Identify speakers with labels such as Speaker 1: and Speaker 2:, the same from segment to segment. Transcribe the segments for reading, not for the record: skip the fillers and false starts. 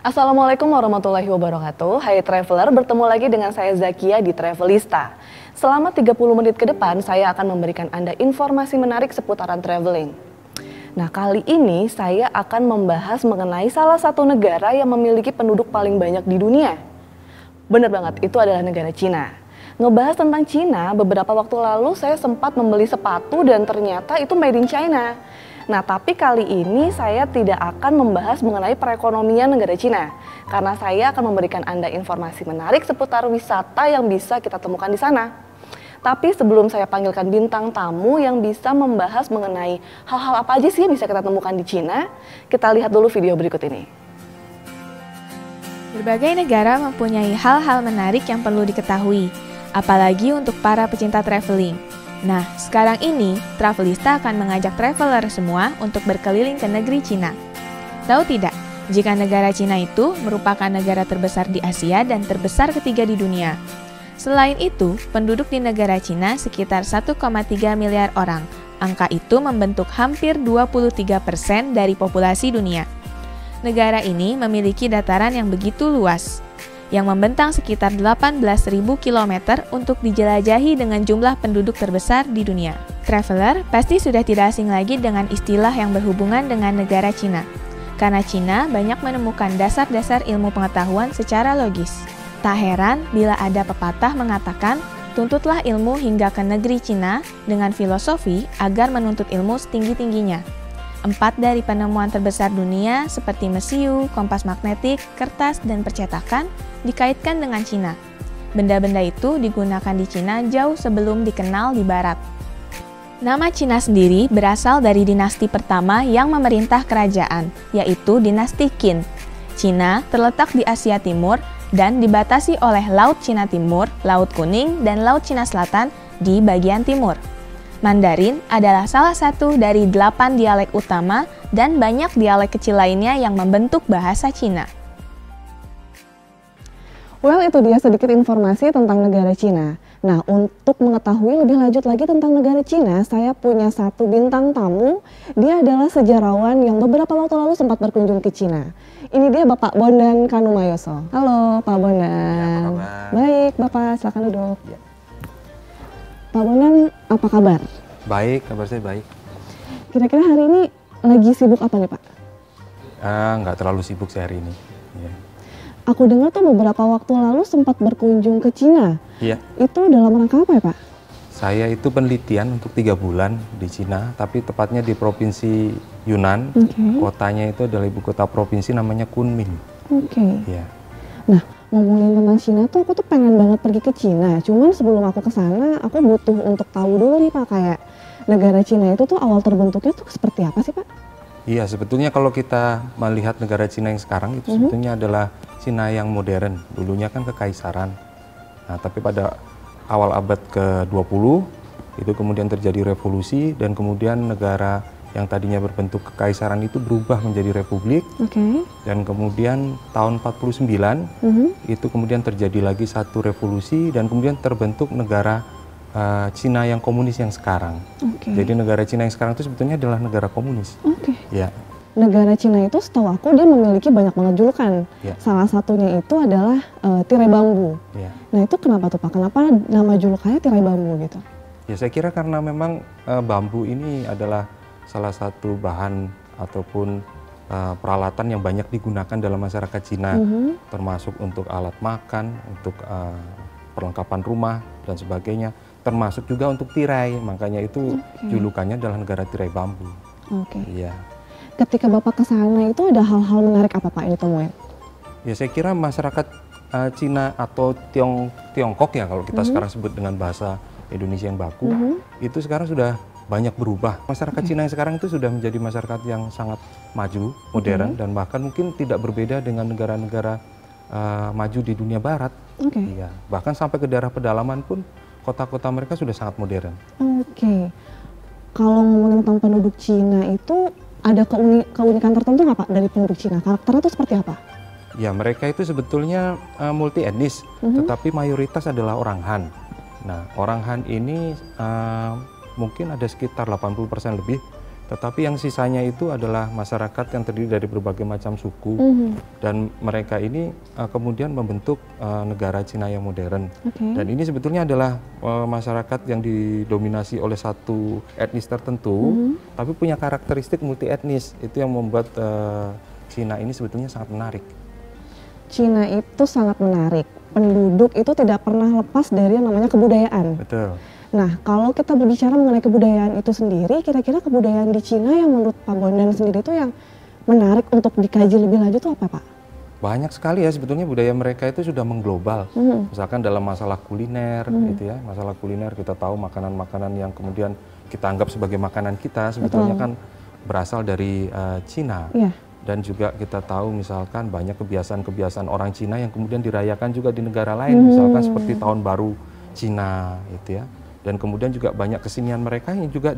Speaker 1: Assalamualaikum warahmatullahi wabarakatuh. Hai traveler, bertemu lagi dengan saya Zakia di Travelista. Selama 30 menit ke depan, saya akan memberikan Anda informasi menarik seputaran traveling. Nah, kali ini saya akan membahas mengenai salah satu negara yang memiliki penduduk paling banyak di dunia. Bener banget, itu adalah negara Cina. Ngebahas tentang Cina, beberapa waktu lalu saya sempat membeli sepatu dan ternyata itu made in China. Nah, tapi kali ini saya tidak akan membahas mengenai perekonomian negara Cina, karena saya akan memberikan Anda informasi menarik seputar wisata yang bisa kita temukan di sana. Tapi sebelum saya panggilkan bintang tamu yang bisa membahas mengenai hal-hal apa aja sih yang bisa kita temukan di Cina, kita lihat dulu video berikut ini.
Speaker 2: Berbagai negara mempunyai hal-hal menarik yang perlu diketahui, apalagi untuk para pecinta traveling. Nah, sekarang ini, Travelista akan mengajak traveler semua untuk berkeliling ke negeri Cina. Tahu tidak, jika negara Cina itu merupakan negara terbesar di Asia dan terbesar ketiga di dunia. Selain itu, penduduk di negara Cina sekitar 1,3 miliar orang. Angka itu membentuk hampir 23% dari populasi dunia. Negara ini memiliki dataran yang begitu luas, yang membentang sekitar 18.000 km untuk dijelajahi dengan jumlah penduduk terbesar di dunia. Traveler pasti sudah tidak asing lagi dengan istilah yang berhubungan dengan negara Cina, karena Cina banyak menemukan dasar-dasar ilmu pengetahuan secara logis. Tak heran bila ada pepatah mengatakan, tuntutlah ilmu hingga ke negeri Cina dengan filosofi agar menuntut ilmu setinggi-tingginya. 4 dari penemuan terbesar dunia seperti mesiu, kompas magnetik, kertas, dan percetakan dikaitkan dengan Cina. Benda-benda itu digunakan di Cina jauh sebelum dikenal di Barat. Nama Cina sendiri berasal dari dinasti pertama yang memerintah kerajaan, yaitu dinasti Qin. Cina terletak di Asia Timur dan dibatasi oleh Laut Cina Timur, Laut Kuning, dan Laut Cina Selatan di bagian timur. Mandarin adalah salah satu dari 8 dialek utama dan banyak dialek kecil lainnya yang membentuk bahasa Cina.
Speaker 1: Well, itu dia sedikit informasi tentang negara Cina. Nah, untuk mengetahui lebih lanjut lagi tentang negara Cina, saya punya satu bintang tamu. Dia adalah sejarawan yang beberapa waktu lalu sempat berkunjung ke Cina. Ini dia Bapak Bondan Kanumayoso. Halo Pak Bondan.
Speaker 3: Ya,
Speaker 1: baik Bapak, silakan duduk.
Speaker 3: Ya.
Speaker 1: Pak Bondan, apa kabar?
Speaker 3: Baik, kabar saya baik.
Speaker 1: Kira-kira hari ini lagi sibuk apa nih Pak?
Speaker 3: Nggak terlalu sibuk sih hari ini. Ya.
Speaker 1: Aku dengar tuh beberapa waktu lalu sempat berkunjung ke Cina.
Speaker 3: Iya.
Speaker 1: Itu dalam rangka apa ya Pak?
Speaker 3: Saya itu penelitian untuk 3 bulan di Cina, tapi tepatnya di Provinsi Yunnan. Kotanya itu adalah ibu kota provinsi namanya Kunming. Ya.
Speaker 1: Nah, ngomongin tentang Cina tuh aku tuh pengen banget pergi ke Cina. Cuman sebelum aku ke sana, aku butuh untuk tahu dulu nih Pak, kayak negara Cina itu tuh awal terbentuknya tuh seperti apa sih Pak?
Speaker 3: Iya, sebetulnya kalau kita melihat negara Cina yang sekarang itu sebetulnya adalah Cina yang modern. Dulunya kan kekaisaran. Nah, tapi pada awal abad ke-20 itu kemudian terjadi revolusi dan kemudian negara yang tadinya berbentuk kekaisaran itu berubah menjadi republik. Dan kemudian tahun 49 itu kemudian terjadi lagi satu revolusi dan kemudian terbentuk negara Cina yang komunis yang sekarang. Jadi negara Cina yang sekarang itu sebetulnya adalah negara komunis. Ya.
Speaker 1: Negara Cina itu setahu aku dia memiliki banyak banget julukan. Salah satunya itu adalah tirai bambu. Nah, itu kenapa tuh Pak? Kenapa nama julukannya tirai bambu gitu?
Speaker 3: Ya, saya kira karena memang bambu ini adalah salah satu bahan ataupun peralatan yang banyak digunakan dalam masyarakat Cina, termasuk untuk alat makan, untuk perlengkapan rumah dan sebagainya, termasuk juga untuk tirai. Makanya itu julukannya adalah negara tirai bambu. Iya.
Speaker 1: Ketika Bapak ke sana itu ada hal-hal menarik apa Pak yang ditemuin?
Speaker 3: Ya, saya kira masyarakat Cina atau Tiongkok ya kalau kita sekarang sebut dengan bahasa Indonesia yang baku, itu sekarang sudah banyak berubah. Masyarakat Cina yang sekarang itu sudah menjadi masyarakat yang sangat maju, modern, dan bahkan mungkin tidak berbeda dengan negara-negara maju di dunia barat. Iya. Bahkan sampai ke daerah pedalaman pun kota-kota mereka sudah sangat modern.
Speaker 1: Kalau ngomongin tentang penduduk Cina itu ada keunikan tertentu nggak Pak dari penduduk Cina? Karakternya itu seperti apa?
Speaker 3: Ya, mereka itu sebetulnya multi etnis, tetapi mayoritas adalah orang Han. Nah, orang Han ini mungkin ada sekitar 80% lebih Tetapi yang sisanya itu adalah masyarakat yang terdiri dari berbagai macam suku, dan mereka ini kemudian membentuk negara Cina yang modern. Dan ini sebetulnya adalah masyarakat yang didominasi oleh satu etnis tertentu, tapi punya karakteristik multi etnis. Itu yang membuat Cina ini sebetulnya sangat menarik.
Speaker 1: Cina itu sangat menarik. Penduduk itu tidak pernah lepas dari yang namanya kebudayaan.
Speaker 3: Betul.
Speaker 1: Nah, kalau kita berbicara mengenai kebudayaan itu sendiri, kira-kira kebudayaan di Cina yang menurut Pak Bondan sendiri itu yang menarik untuk dikaji lebih lanjut itu apa, Pak?
Speaker 3: Banyak sekali ya sebetulnya budaya mereka itu sudah mengglobal. Misalkan dalam masalah kuliner, gitu ya, masalah kuliner kita tahu makanan-makanan yang kemudian kita anggap sebagai makanan kita sebetulnya kan berasal dari Cina. Dan juga kita tahu misalkan banyak kebiasaan-kebiasaan orang Cina yang kemudian dirayakan juga di negara lain, misalkan seperti Tahun Baru Cina, gitu ya. Dan kemudian juga banyak kesenian mereka yang juga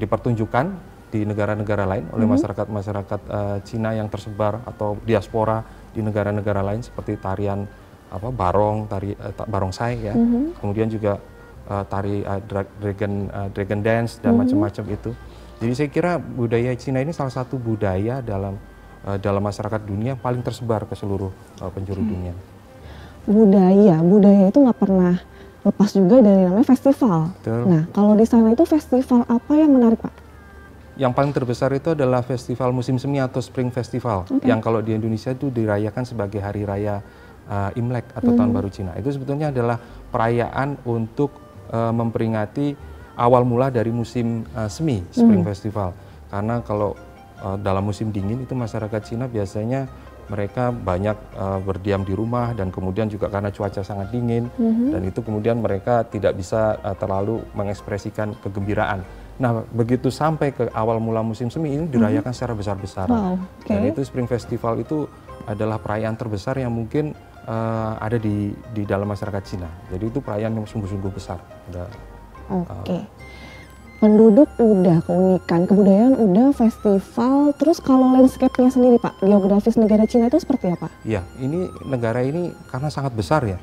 Speaker 3: dipertunjukkan di negara-negara lain oleh masyarakat Cina yang tersebar atau diaspora di negara-negara lain, seperti tarian barong, barongsai ya. Kemudian juga tari dragon dance dan macam-macam itu. Jadi saya kira budaya Cina ini salah satu budaya dalam masyarakat dunia paling tersebar ke seluruh penjuru dunia. Budaya itu nggak pernah lepas juga dari namanya festival. Betul. Nah, kalau di sana itu festival apa yang menarik, Pak? Yang paling terbesar itu adalah festival musim semi atau Spring Festival, yang kalau di Indonesia itu dirayakan sebagai hari raya Imlek atau Tahun Baru Cina. Itu sebetulnya adalah perayaan untuk memperingati awal mula dari musim semi, Spring Festival. Karena kalau dalam musim dingin itu masyarakat Cina biasanya mereka banyak berdiam di rumah, dan kemudian juga karena cuaca sangat dingin, dan itu kemudian mereka tidak bisa terlalu mengekspresikan kegembiraan. Nah, begitu sampai ke awal mula musim semi ini dirayakan secara besar-besaran. Dan itu Spring Festival itu adalah perayaan terbesar yang mungkin ada di dalam masyarakat Cina. Jadi itu perayaan yang sungguh-sungguh besar. Penduduk udah, keunikan, kebudayaan udah, festival, terus kalau landscape-nya sendiri, Pak, geografis negara Cina itu seperti apa? Iya, ini negara ini karena sangat besar ya,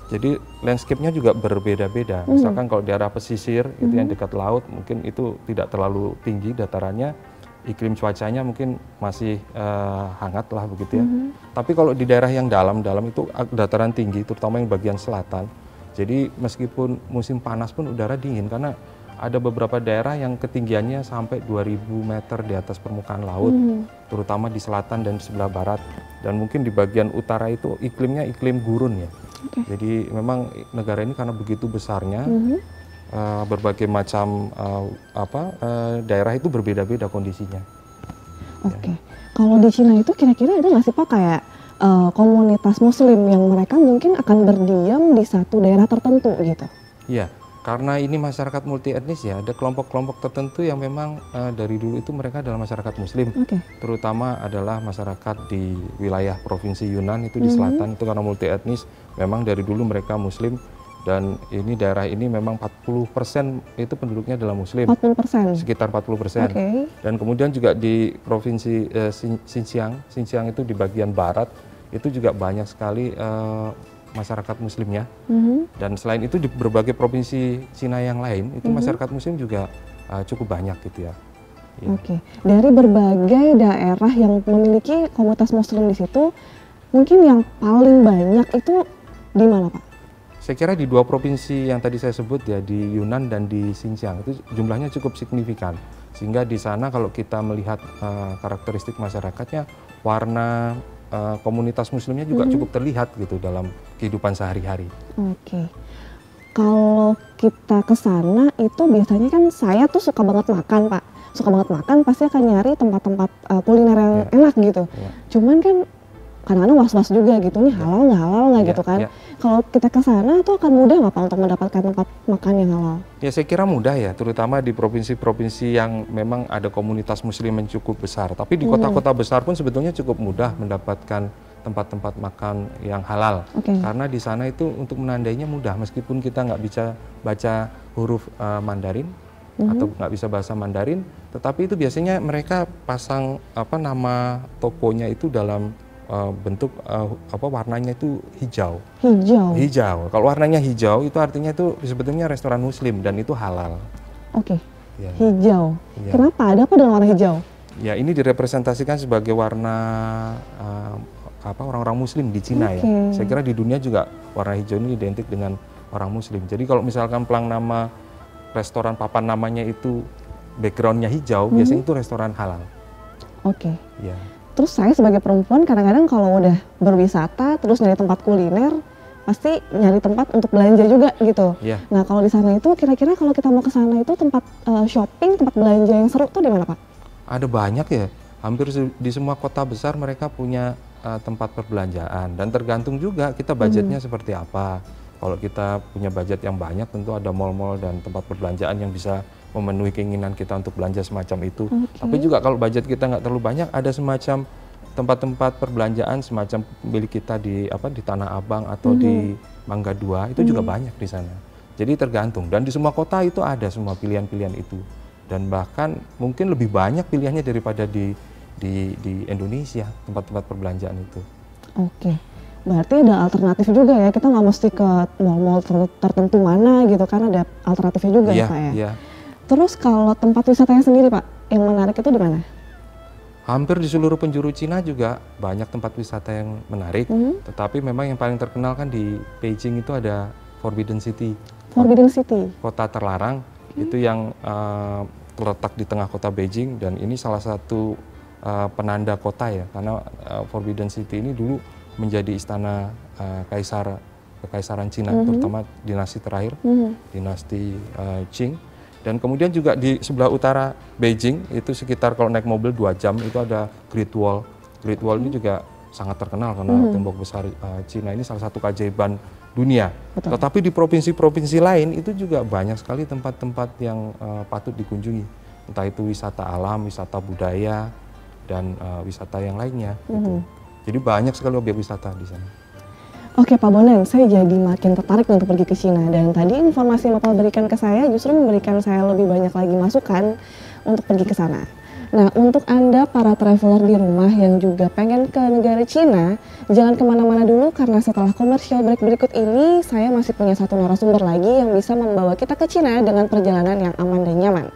Speaker 3: jadi landscape-nya juga berbeda-beda. Misalkan kalau di daerah pesisir, itu yang dekat laut, mungkin itu tidak terlalu tinggi datarannya, iklim cuacanya mungkin masih hangat lah begitu ya. Tapi kalau di daerah yang dalam itu dataran tinggi, terutama yang bagian selatan, jadi meskipun musim panas pun udara dingin, karena ada beberapa daerah yang ketinggiannya sampai 2000 meter di atas permukaan laut, terutama di selatan dan sebelah barat. Dan mungkin di bagian utara itu iklimnya iklim gurun ya. Jadi memang negara ini karena begitu besarnya, berbagai macam daerah itu berbeda-beda kondisinya. Kalau di Cina itu kira-kira ada nggak sih, Pak, kayak komunitas Muslim yang mereka mungkin akan berdiam di satu daerah tertentu gitu? Iya. Karena ini masyarakat multi etnis ya, ada kelompok-kelompok tertentu yang memang dari dulu itu mereka adalah masyarakat Muslim, terutama adalah masyarakat di wilayah provinsi Yunnan itu di selatan itu karena multi etnis, memang dari dulu mereka Muslim, dan ini daerah ini memang 40% itu penduduknya adalah Muslim, 40%? Sekitar 40%. Dan kemudian juga di provinsi Xinjiang itu di bagian barat itu juga banyak sekali masyarakat Muslimnya, dan selain itu di berbagai provinsi Cina yang lain itu masyarakat Muslim juga cukup banyak gitu ya. Dari berbagai daerah yang memiliki komunitas Muslim di situ, mungkin yang paling banyak itu di mana, Pak? Saya kira di dua provinsi yang tadi saya sebut ya, di Yunnan dan di Xinjiang itu jumlahnya cukup signifikan, sehingga di sana kalau kita melihat karakteristik masyarakatnya, warna komunitas Muslimnya juga cukup terlihat gitu dalam kehidupan sehari-hari. Kalau kita ke sana itu biasanya kan saya tuh suka banget makan, Pak. Suka banget makan, pasti akan nyari tempat-tempat kuliner yang enak gitu. Cuman kan kadang-kadang was-was juga gitu, nih halal nggak gitu kan. Kalau kita ke sana itu akan mudah nggak, Pak, untuk mendapatkan tempat makan yang halal? Ya saya kira mudah ya, terutama di provinsi-provinsi yang memang ada komunitas Muslim yang cukup besar. Tapi di kota-kota besar pun sebetulnya cukup mudah mendapatkan tempat-tempat makan yang halal. Karena di sana itu untuk menandainya mudah, meskipun kita nggak bisa baca huruf Mandarin atau nggak bisa bahasa Mandarin, tetapi itu biasanya mereka pasang nama tokonya itu dalam bentuk warnanya itu hijau.
Speaker 1: Hijau.
Speaker 3: Kalau warnanya hijau itu artinya itu sebetulnya restoran Muslim dan itu halal.
Speaker 1: Oke.
Speaker 3: Ya.
Speaker 1: Hijau.
Speaker 3: Ya.
Speaker 1: Kenapa? Ada apa dengan warna hijau?
Speaker 3: Ya, ini direpresentasikan sebagai warna orang-orang Muslim di Cina ya. Saya kira di dunia juga warna hijau ini identik dengan orang Muslim. Jadi kalau misalkan pelang nama restoran papan namanya itu backgroundnya hijau, biasanya itu restoran halal.
Speaker 1: Oke.
Speaker 3: Ya.
Speaker 1: Terus saya sebagai perempuan kadang-kadang kalau udah berwisata terus nyari tempat kuliner, pasti nyari tempat untuk belanja juga gitu.
Speaker 3: Ya.
Speaker 1: Nah kalau di sana itu kira-kira kalau kita mau ke sana itu tempat shopping, tempat belanja yang seru tuh di mana Pak?
Speaker 3: Ada banyak ya. Hampir di semua kota besar mereka punya tempat perbelanjaan dan tergantung juga kita budgetnya seperti apa. Kalau kita punya budget yang banyak tentu ada mall-mall dan tempat perbelanjaan yang bisa memenuhi keinginan kita untuk belanja semacam itu. Tapi juga kalau budget kita nggak terlalu banyak, ada semacam tempat-tempat perbelanjaan semacam milik kita di Tanah Abang atau di Mangga 2 itu juga banyak di sana. Jadi tergantung dan di semua kota itu ada semua pilihan-pilihan itu dan bahkan mungkin lebih banyak pilihannya daripada di Indonesia tempat-tempat perbelanjaan itu. Oke.
Speaker 1: Berarti ada alternatif juga ya, kita nggak mesti ke mall-mall tertentu mana gitu kan, ada alternatifnya juga ya Pak ya? Iya. Terus kalau tempat wisatanya sendiri Pak, yang menarik itu di mana?
Speaker 3: Hampir di seluruh penjuru Cina juga banyak tempat wisata yang menarik, tetapi memang yang paling terkenal kan di Beijing itu ada Forbidden City.
Speaker 1: Forbidden City?
Speaker 3: Kota terlarang, itu yang terletak di tengah kota Beijing dan ini salah satu penanda kota ya, karena Forbidden City ini dulu menjadi istana kekaisaran Cina, terutama dinasti terakhir, dinasti Qing. Dan kemudian juga di sebelah utara Beijing, itu sekitar kalau naik mobil 2 jam, itu ada Great Wall. Great Wall ini juga sangat terkenal karena tembok besar Cina ini salah satu keajaiban dunia. Betul. Tetapi di provinsi-provinsi lain itu juga banyak sekali tempat-tempat yang patut dikunjungi. Entah itu wisata alam, wisata budaya, dan wisata yang lainnya. Gitu. Jadi banyak sekali objek wisata di sana.
Speaker 1: Oke Pak Bondan, saya jadi makin tertarik untuk pergi ke Cina dan tadi informasi yang Bapak berikan ke saya justru memberikan saya lebih banyak lagi masukan untuk pergi ke sana. Nah untuk Anda para traveler di rumah yang juga pengen ke negara Cina, jangan kemana-mana dulu karena setelah commercial break berikut ini saya masih punya satu narasumber lagi yang bisa membawa kita ke Cina dengan perjalanan yang aman dan nyaman.